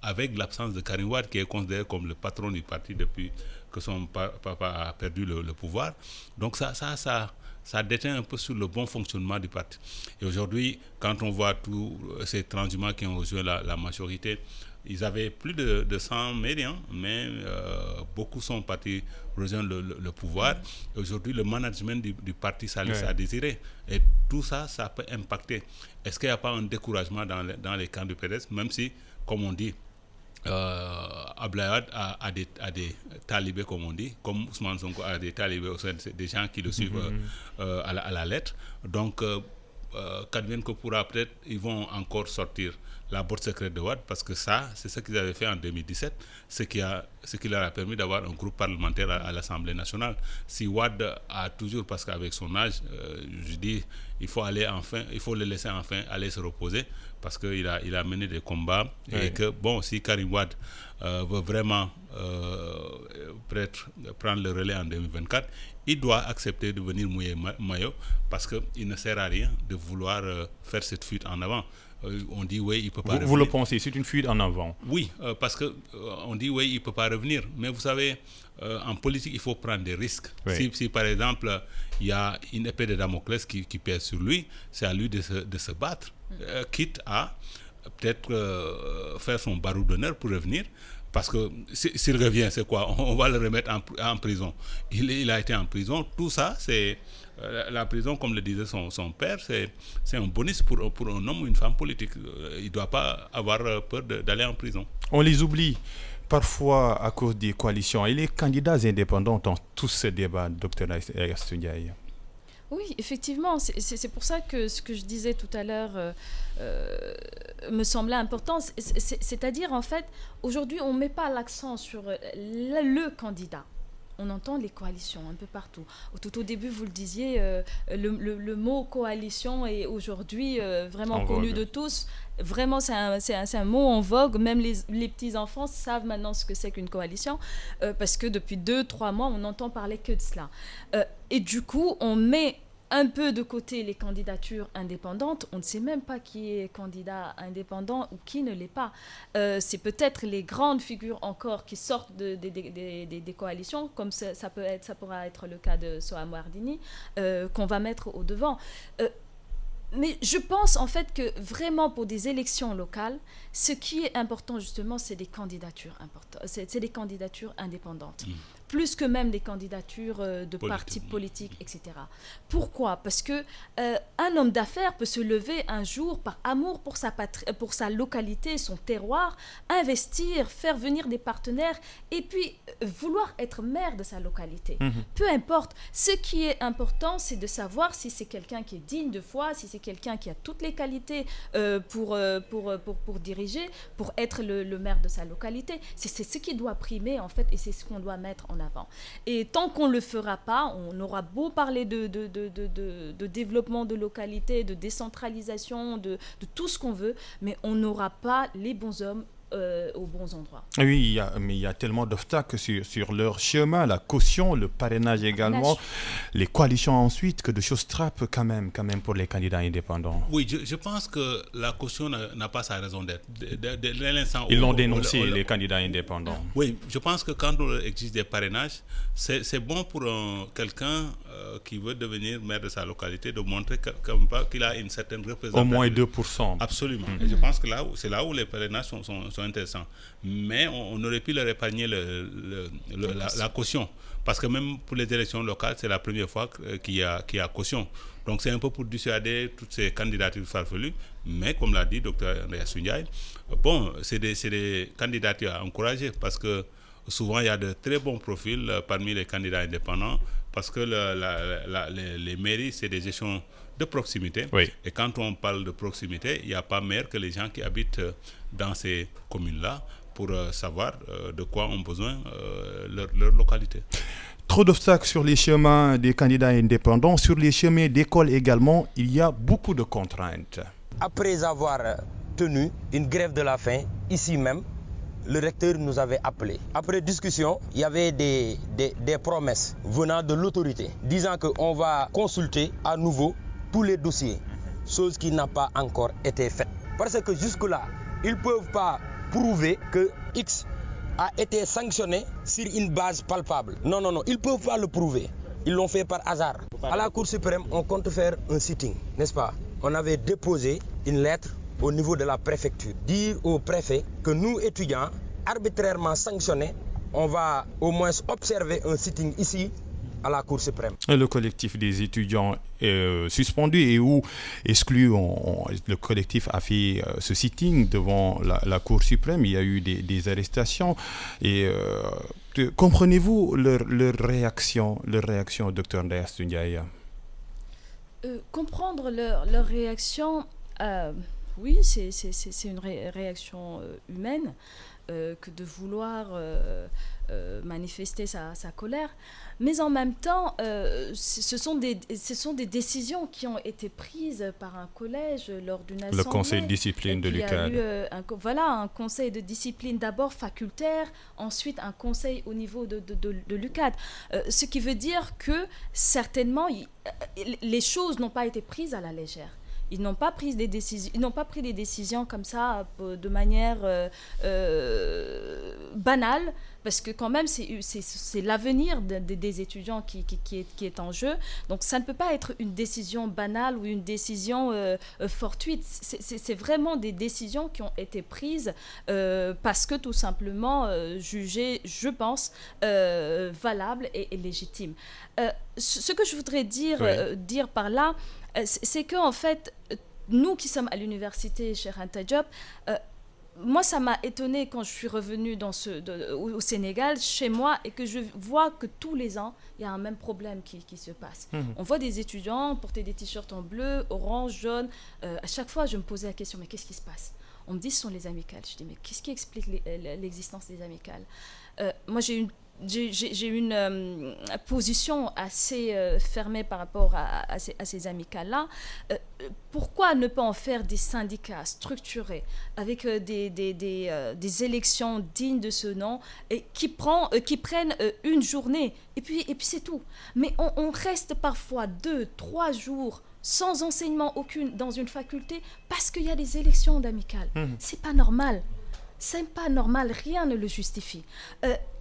avec l'absence de Karim Wade, qui est considéré comme le patron du parti depuis que son papa a perdu le pouvoir. Donc ça déteint un peu sur le bon fonctionnement du parti. Et aujourd'hui, quand on voit tous ces transhumants qui ont rejoint la majorité, ils avaient plus de 100 mairies, mais beaucoup sont partis rejoindre le pouvoir. Et aujourd'hui, le management du parti, ça laisse à désirer. Et tout ça, ça peut impacter. Est-ce qu'il n'y a pas un découragement dans les camps du PDS, même si, comme on dit, Abdoulaye a des talibés, comme on dit, comme Ousmane Sonko a des talibés au sein des gens qui le suivent à la lettre. Donc, qu'advienne que pourra, peut-être ils vont encore sortir la boîte secrète de Wade, parce que ça, c'est ce qu'ils avaient fait en 2017, ce qui leur a permis d'avoir un groupe parlementaire à l'Assemblée nationale. Si Wade a toujours, parce qu'avec son âge, je dis, il faut le laisser enfin aller se reposer, parce qu'il a mené des combats, et que, bon, si Karim Wade veut vraiment prendre le relais en 2024, il doit accepter de venir mouiller maillot, parce qu'il ne sert à rien de vouloir faire cette fuite en avant. On dit oui, il peut pas revenir. Vous le pensez, c'est une fuite en avant? Oui, parce que on dit oui, il peut pas revenir. Mais vous savez, en politique, il faut prendre des risques. Si par exemple, il y a une épée de Damoclès qui pèse sur lui, c'est à lui de se battre, quitte à peut-être faire son barreau d'honneur pour revenir. Parce que s'il revient, c'est quoi? On va le remettre en prison. Il a été en prison. Tout ça, c'est la prison, comme le disait son père, c'est un bonus pour un homme ou une femme politique. Il ne doit pas avoir peur d'aller en prison. On les oublie parfois à cause des coalitions. Et les candidats indépendants dans tout ce débat, Dr Ndeye Assou Ndiaye. Oui, effectivement, c'est pour ça que ce que je disais tout à l'heure me semblait important. C'est-à-dire, en fait, aujourd'hui, on ne met pas l'accent sur le candidat. On entend les coalitions un peu partout. Tout au début, vous le disiez, le mot coalition est aujourd'hui vraiment connu de tous. Vraiment, c'est un mot en vogue. Même les petits-enfants savent maintenant ce que c'est qu'une coalition, parce que depuis 2-3 mois, on n'entend parler que de cela. Et du coup, on met un peu de côté les candidatures indépendantes. On ne sait même pas qui est candidat indépendant ou qui ne l'est pas. C'est peut-être les grandes figures encore qui sortent des coalitions, comme ça pourra être le cas de Soham Wardini, qu'on va mettre au devant. Mais je pense en fait que vraiment pour des élections locales, ce qui est important justement, c'est des candidatures importantes, c'est des candidatures indépendantes. Plus que même des candidatures de partis politiques, etc. Pourquoi? Parce que un homme d'affaires peut se lever un jour par amour pour sa patrie, pour sa localité, son terroir, investir, faire venir des partenaires et puis vouloir être maire de sa localité. Peu importe. Ce qui est important, c'est de savoir si c'est quelqu'un qui est digne de foi, si c'est quelqu'un qui a toutes les qualités pour diriger, pour être le maire de sa localité. C'est ce qui doit primer en fait, et c'est ce qu'on doit mettre en avant. Et tant qu'on ne le fera pas, on aura beau parler de développement de localité, de décentralisation, de tout ce qu'on veut, mais on n'aura pas les bons hommes aux bons endroits. Oui, mais il y a tellement d'obstacles sur leur chemin, la caution, le parrainage également, les coalitions ensuite, que de choses trappent quand même pour les candidats indépendants. Oui, je pense que la caution n'a pas sa raison d'être. Ils l'ont dénoncé, les candidats indépendants. Oui, je pense que quand on existe des parrainages, c'est bon pour quelqu'un qui veut devenir maire de sa localité de montrer qu'il a une certaine représentation. Au moins 2%. Absolument. Et je pense que c'est là où les parrainages sont intéressants. Mais on aurait pu leur épargner la caution. Parce que même pour les élections locales, c'est la première fois qu'il y a caution. Donc c'est un peu pour dissuader toutes ces candidatures farfelues. Mais comme l'a dit Dr Ndeye Assou Ndiaye, bon, c'est des candidatures à encourager, parce que souvent il y a de très bons profils parmi les candidats indépendants, parce que les mairies, c'est des gestions de proximité. Oui. Et quand on parle de proximité, il n'y a pas meilleur que les gens qui habitent dans ces communes-là pour savoir de quoi ont besoin leur localité. Trop d'obstacles sur les chemins des candidats indépendants, sur les chemins d'école également, il y a beaucoup de contraintes. Après avoir tenu une grève de la faim, ici même, le recteur nous avait appelés. Après discussion, il y avait des promesses venant de l'autorité, disant qu'on va consulter à nouveau tous les dossiers, chose qui n'a pas encore été faite. Parce que jusque-là, ils ne peuvent pas prouver que X a été sanctionné sur une base palpable. Non, ils ne peuvent pas le prouver. Ils l'ont fait par hasard. À la Cour suprême, on compte faire un sitting, n'est-ce pas? On avait déposé une lettre au niveau de la préfecture, dire au préfet que nous, étudiants, arbitrairement sanctionnés, on va au moins observer un sitting ici, à la Cour suprême. Le collectif des étudiants est suspendu et où exclu, le collectif a fait ce sitting devant la Cour suprême. Il y a eu des arrestations. Et comprenez-vous leur réaction, Dr Ndaya Ndiaye? Comprendre leur réaction, oui, c'est une réaction humaine que de vouloir manifester sa colère. Mais en même temps, ce sont des décisions qui ont été prises par un collège lors d'une assemblée. Le conseil de discipline de l'UQAD. Il y a eu un conseil de discipline d'abord facultaire, ensuite un conseil au niveau de l'UQAD. Ce qui veut dire que certainement, les choses n'ont pas été prises à la légère. Ils n'ont pas pris des décisions comme ça de manière banale, parce que quand même c'est l'avenir des étudiants qui est en jeu. Donc ça ne peut pas être une décision banale ou une décision fortuite. C'est vraiment des décisions qui ont été prises parce que tout simplement jugées, je pense, valables et légitimes. Ce que je voudrais dire par là, c'est qu'en fait, nous qui sommes à l'université Cheikh Anta Diop, moi, ça m'a étonnée quand je suis revenue au Sénégal, chez moi, et que je vois que tous les ans, il y a un même problème qui se passe. On voit des étudiants porter des t-shirts en bleu, orange, jaune. À chaque fois, je me posais la question, mais qu'est-ce qui se passe? On me dit, ce sont les amicales. Je dis, mais qu'est-ce qui explique l'existence des amicales? Moi, j'ai une position assez fermée par rapport à ces amicales-là. Pourquoi ne pas en faire des syndicats structurés avec des élections dignes de ce nom et qui prennent une journée et puis c'est tout. Mais on reste parfois 2-3 jours sans enseignement aucun dans une faculté parce qu'il y a des élections d'amicales. C'est pas normal. C'est pas normal, rien ne le justifie.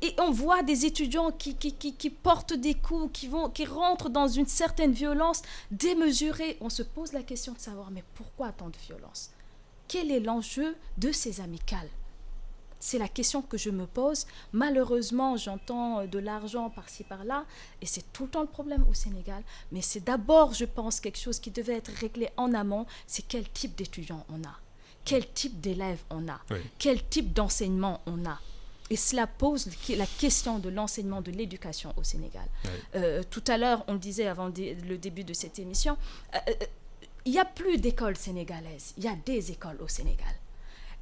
Et on voit des étudiants qui portent des coups, qui rentrent dans une certaine violence démesurée. On se pose la question de savoir, mais pourquoi tant de violence? Quel est l'enjeu de ces amicales? C'est la question que je me pose. Malheureusement, j'entends de l'argent par-ci, par-là, et c'est tout le temps le problème au Sénégal. Mais c'est d'abord, je pense, quelque chose qui devait être réglé en amont, c'est quel type d'étudiants on a. Quel type d'élèves on a, quel type d'enseignement on a. Et cela pose la question de l'enseignement de l'éducation au Sénégal. Tout à l'heure, on le disait avant le début de cette émission, il n'y a plus d'écoles sénégalaises, il y a des écoles au Sénégal.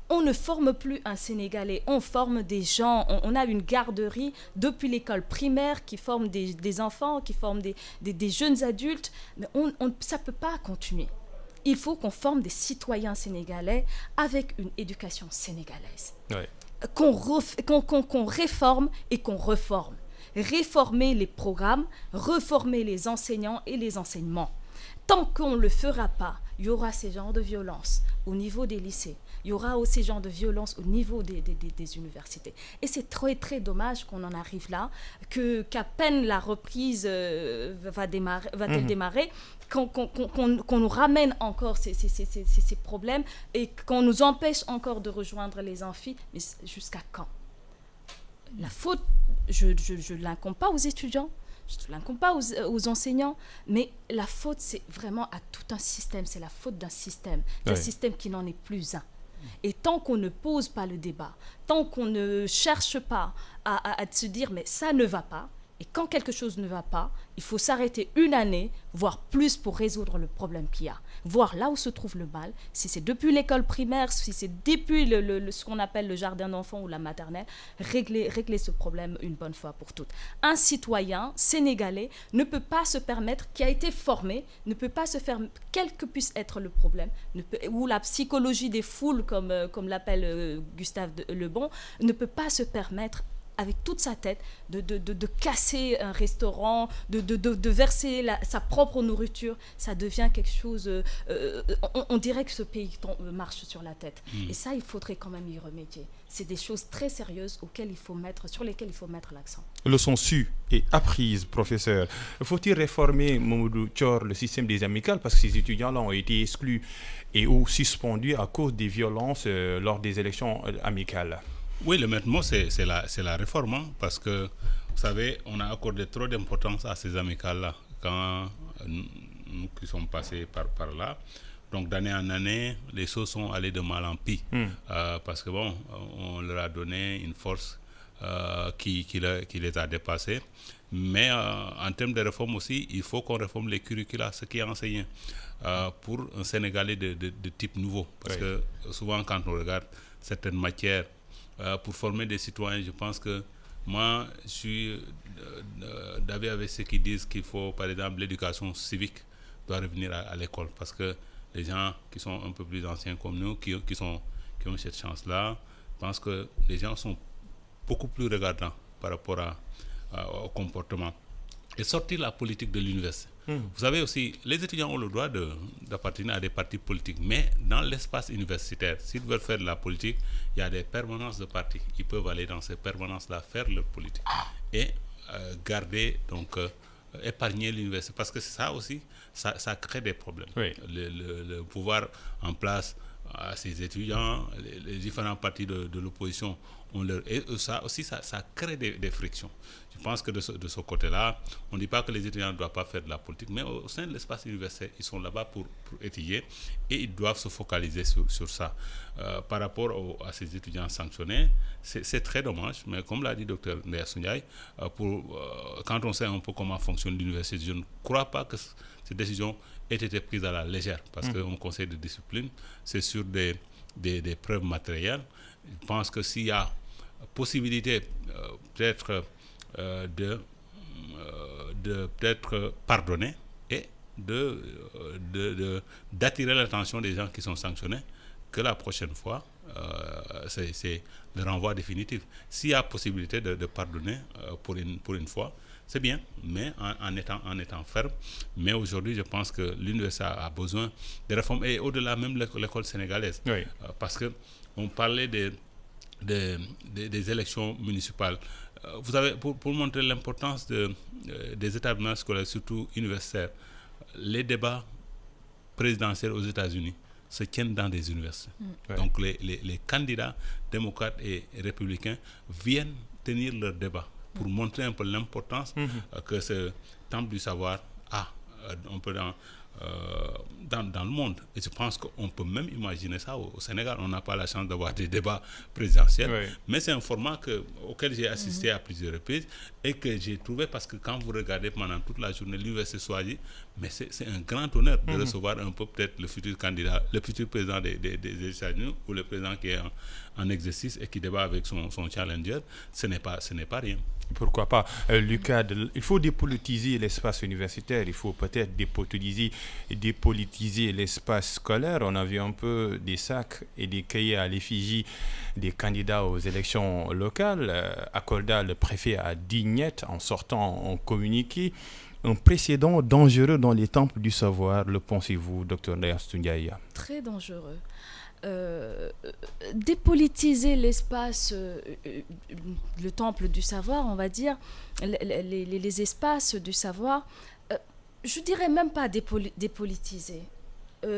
On ne forme plus un Sénégalais, on forme des gens, on a une garderie depuis l'école primaire qui forme des enfants, qui forme des jeunes adultes, mais ça ne peut pas continuer. Il faut qu'on forme des citoyens sénégalais avec une éducation sénégalaise. Qu'on réforme et qu'on reforme. Réformer les programmes, reformer les enseignants et les enseignements. Tant qu'on ne le fera pas, il y aura ces genres de violences au niveau des lycées. Il y aura aussi ces genres de violences au niveau des universités. Et c'est très, très dommage qu'on en arrive là, qu'à peine la reprise va-t-elle démarrer, qu'on nous ramène encore ces problèmes et qu'on nous empêche encore de rejoindre les amphis. Mais jusqu'à quand? La faute, je ne l'incombe pas aux étudiants, je ne l'incombe pas aux enseignants, mais la faute, c'est vraiment à tout un système. C'est la faute d'un système qui n'en est plus un. Et tant qu'on ne pose pas le débat, tant qu'on ne cherche pas à se dire mais ça ne va pas, Et quand quelque chose ne va pas, il faut s'arrêter une année, voire plus, pour résoudre le problème qu'il y a. Voir là où se trouve le mal, si c'est depuis l'école primaire, si c'est depuis ce qu'on appelle le jardin d'enfants ou la maternelle, régler ce problème une bonne fois pour toutes. Un citoyen sénégalais ne peut pas se permettre, qui a été formé, ne peut pas se faire, quel que puisse être le problème, ou la psychologie des foules, comme l'appelle Gustave Le Bon, ne peut pas se permettre avec toute sa tête, de casser un restaurant, de verser sa propre nourriture. Ça devient quelque chose... on dirait que ce pays marche sur la tête. Et ça, il faudrait quand même y remédier. C'est des choses très sérieuses sur lesquelles il faut mettre l'accent. Leçon sue et apprise, professeur. Faut-il réformer, Mamadou Thior, le système des amicales, parce que ces étudiants-là ont été exclus et ou suspendus à cause des violences lors des élections amicales? Oui, le maître mot, c'est la réforme, hein, parce que, vous savez, on a accordé trop d'importance à ces amicales-là quand nous qui sommes passés par là. Donc, d'année en année, les choses sont allées de mal en pis, parce que, bon, on leur a donné une force qui les a dépassés. Mais en termes de réforme aussi, il faut qu'on réforme les curricula, ce qui est enseigné pour un Sénégalais de type nouveau. Parce que souvent, quand on regarde certaines matières, pour former des citoyens, je pense que moi, je suis d'avis avec ceux qui disent qu'il faut, par exemple, l'éducation civique doit revenir à l'école. Parce que les gens qui sont un peu plus anciens comme nous, qui ont cette chance-là, je pense que les gens sont beaucoup plus regardants par rapport au comportement. Et sortir la politique de l'université. Vous savez aussi, les étudiants ont le droit d'appartenir à des partis politiques, mais dans l'espace universitaire, s'ils veulent faire de la politique, il y a des permanences de partis. Ils peuvent aller dans ces permanences-là, faire leur politique et garder, donc épargner l'université. Parce que ça aussi, ça crée des problèmes. Oui. Le pouvoir en place à ces étudiants, les différents partis de l'opposition, et ça aussi, ça crée des frictions. Je pense que de ce côté-là, on ne dit pas que les étudiants ne doivent pas faire de la politique, mais au sein de l'espace universitaire, ils sont là-bas pour étudier et ils doivent se focaliser sur ça. Par rapport à ces étudiants sanctionnés, c'est très dommage, mais comme l'a dit Dr Ndeya Soundiaye, quand on sait un peu comment fonctionne l'université, je ne crois pas que ces décisions aient été prises à la légère, parce qu'un conseil de discipline, c'est sur des preuves matérielles. Je pense que s'il y a possibilité peut-être de peut-être pardonner et d'attirer l'attention des gens qui sont sanctionnés, que la prochaine fois, c'est le renvoi définitif. S'il y a possibilité de pardonner pour une fois, c'est bien, mais en étant ferme. Mais aujourd'hui, je pense que l'université a besoin de réformes, et au-delà même de l'école sénégalaise. Oui. Parce qu'on parlait des élections municipales. Vous savez, pour montrer l'importance des établissements scolaires, surtout universitaires, les débats présidentiels aux États-Unis se tiennent dans des universités. Donc les candidats démocrates et républicains viennent tenir leurs débats pour montrer un peu l'importance que ce temple du savoir a un peu dans le monde. Et je pense qu'on peut même imaginer ça au Sénégal. On n'a pas la chance d'avoir des débats présidentiels, mais c'est un format auquel j'ai assisté à plusieurs reprises et que j'ai trouvé, parce que quand vous regardez pendant toute la journée l'université Soisy, mais c'est un grand honneur de recevoir un peu peut-être le futur candidat, le futur président des États-Unis, ou le président qui est en exercice et qui débat avec son challenger. Ce n'est pas rien. Pourquoi pas, Lucas, il faut dépolitiser l'espace universitaire, il faut peut-être dépolitiser l'espace scolaire. On a vu un peu des sacs et des cahiers à l'effigie des candidats aux élections locales. Akolda, le préfet, a Dignette en sortant en communiqué. Un précédent dangereux dans les temples du savoir, le pensez-vous, Dr Ndeya Soundiaye? Très dangereux. Dépolitiser l'espace, le temple du savoir, on va dire, les espaces du savoir, je dirais même pas dépolitiser.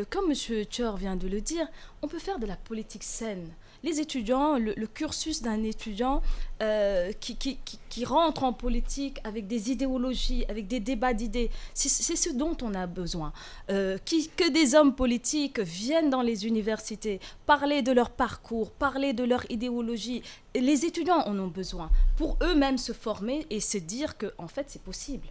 comme M. Thior vient de le dire, on peut faire de la politique saine. Les étudiants, le cursus d'un étudiant qui rentre en politique avec des idéologies, avec des débats d'idées, c'est ce dont on a besoin. Que des hommes politiques viennent dans les universités, parler de leur parcours, parler de leur idéologie. Les étudiants en ont besoin pour eux-mêmes se former et se dire que, en fait, c'est possible.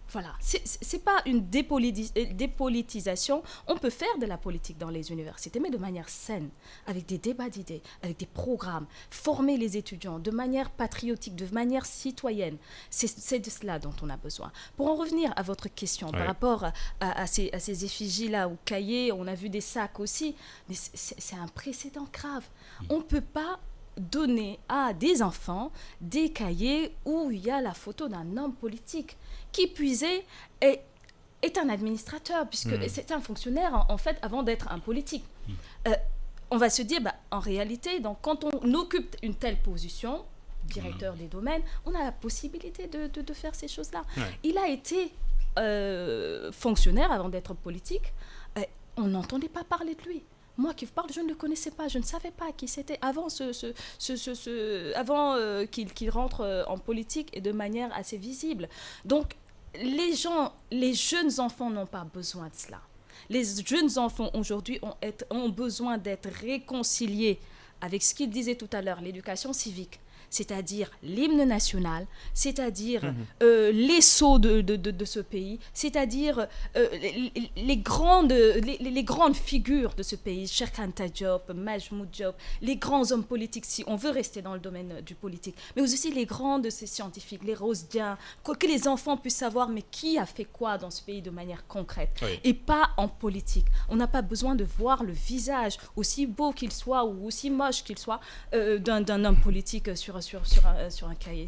Voilà, c'est pas une dépolitisation. On peut faire de la politique dans les universités, mais de manière saine, avec des débats d'idées, avec des programmes, former les étudiants de manière patriotique, de manière citoyenne. C'est de cela dont on a besoin. Pour en revenir à votre question, par rapport à ces effigies-là, ou cahiers, on a vu des sacs aussi, mais c'est un précédent grave. On ne peut pas donner à des enfants des cahiers où il y a la photo d'un homme politique qui puisé est un administrateur, puisque c'est un fonctionnaire en fait avant d'être un politique. On va se dire, en réalité, donc, quand on occupe une telle position, directeur des domaines, on a la possibilité de faire ces choses-là. Il a été fonctionnaire avant d'être politique, on n'entendait pas parler de lui. Moi qui vous parle, je ne le connaissais pas, je ne savais pas qui c'était avant, avant qu'il rentre en politique et de manière assez visible. Donc, les jeunes enfants n'ont pas besoin de cela. Les jeunes enfants aujourd'hui ont besoin d'être réconciliés avec ce qu'il disait tout à l'heure, l'éducation civique. C'est-à-dire l'hymne national, c'est-à-dire les sceaux de ce pays, c'est-à-dire les grandes figures de ce pays, Cheikh Anta Diop, Majmoud Diop, les grands hommes politiques, si on veut rester dans le domaine du politique, mais aussi les grands de ces scientifiques, les Rosdiens, que les enfants puissent savoir mais qui a fait quoi dans ce pays de manière concrète, et pas en politique. On n'a pas besoin de voir le visage, aussi beau qu'il soit ou aussi moche qu'il soit, d'un homme politique sur un cahier.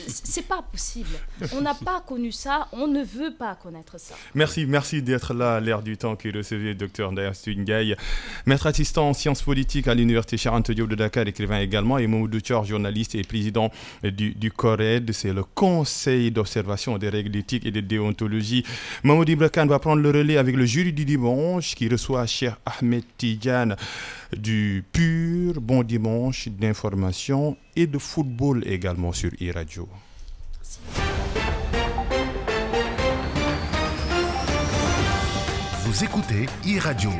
C'est pas possible. On n'a pas connu ça, on ne veut pas connaître ça. Merci d'être là à l'ère du temps qui recevait Dr Ndaya Ndiaye, maître assistant en sciences politiques à l'université Cheikh Anta Diop de Dakar, écrivain également, et Mamadou Thior, journaliste et président du CORED, c'est le Conseil d'observation des règles d'éthique et de déontologie. Mamadou Ibra Kane va prendre le relais avec le jury du dimanche qui reçoit Cheikh Ahmed Tidiane du PUR. Bon dimanche d'information et de football également sur iRadio. Vous écoutez iRadio.